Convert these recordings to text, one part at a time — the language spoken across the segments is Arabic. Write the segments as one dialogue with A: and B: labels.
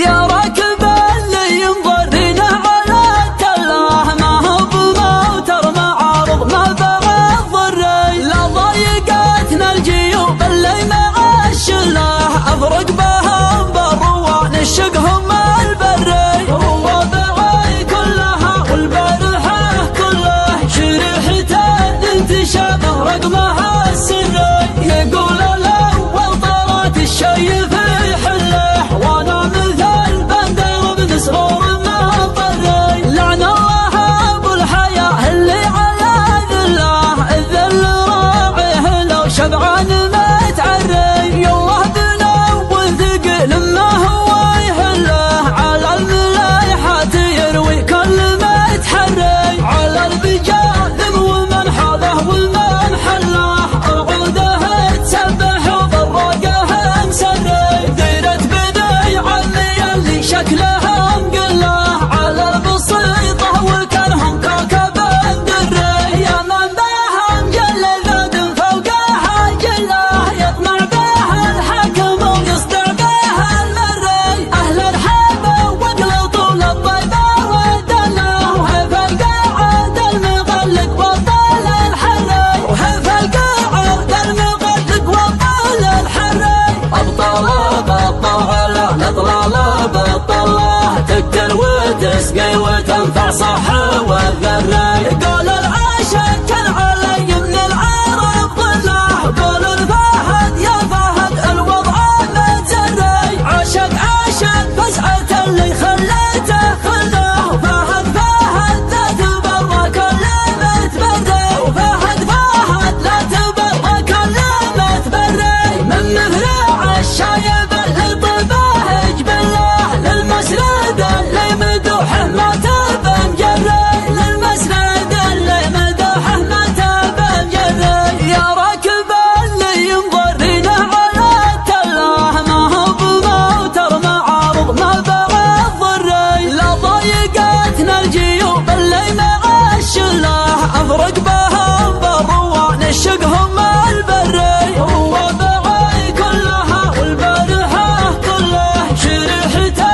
A: يا راكب اللي ينظرنا على التله، ما هو بموتر معارض ما بعض الري، لا ضايقتنا الجيوب اللي مع الشله، افرق بهم بالروان الشقهم البري، ووضعي كلها والبارحه كله شريحته انتشابه رقمها السري، يقول الاول طلعت الشي في حله، وانا مثل بندر بمسرور ما طري، لعن الله ابو الحياه اللي على ذله، الذل راعيه لو شبعان متعري، يالله بنول ثقيل ما هو يهله، على الملايحات يروي كل ما يتحري، على البجال ومن حاله ومن حله، عوده تسبح وضراقه مسري، ديرة بني عمي اللي شكلها مقله، على البسيطه وكانهم كوكب الدري، يا من بها مجلل ذات فوقها جله، يطمع بها الحكم ويصدع بها المري، اهل الحبه وقلطوا للطيبه والدله، وهف القاعد المغلق وطال الحري، وهف القاعد المغلق وطال الحري، ابطاله بطل على الاطلاله بطله، تقتل وتسقي وتنفع صح والذري، قول العاشق كان علي من العرب ظله، قول الفهد يا فهد الوضع متزري، عاشق فزعة اللي خليته خله، فهد لا تبرى كل متبري، وفهد لا تبرى كل متبري، من مفرع الشايب اللي طبه جبله، للمسرد اللي مدوحه ما تبه مجري، للمسرد اللي مدوحه ما تبه مجري، يا راكب اللي ينظرنا على التله، ما هو بموتر معارض ما بعض الري، لا ضايقتنا الجيوب اللي مع الشله، افرق بهم بالروان الشقهم البري، ووضعي كلها والبارحه كله شريحته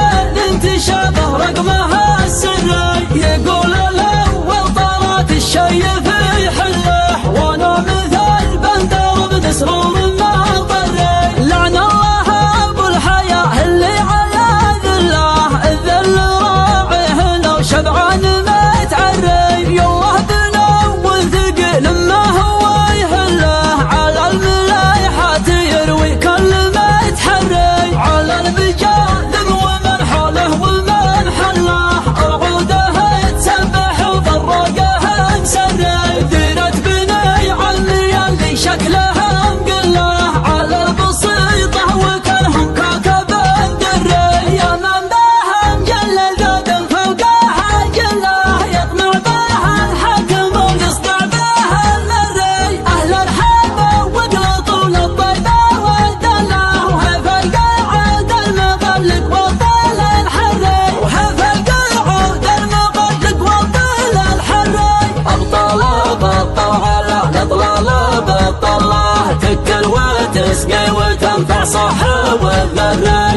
A: انتشابه رقمها السري، يقول الاول طلعت الشي في حله، وانا مثل بندر بمسرور ما طري، لعن الله ابو الحياه اللي على ذله، الذل راعيه لو شبعان متعري، يالله بنول ثقيل ما هو يهله، على الملايحات يروي كل ما يتحري، على البجال ومن حاله ومن حله، عوده تسبح وضراقه مسري، ديرة بني عمي اللي شكلها مقله، على البسيطه وكانهم كوكب الدري، يا من بها مجلل ذات فوقها جله، يطمع بها الحكم ويصدع بها المري، اهل الحبه وقلطوا للطيبه والدله، وهف القاعد المغلق وطال الحري، وهف القاعد المغلق وطال الحري، ابطاله بطل على الاطلاله بطله، تقتل وتسقي وتنفع صح والذري.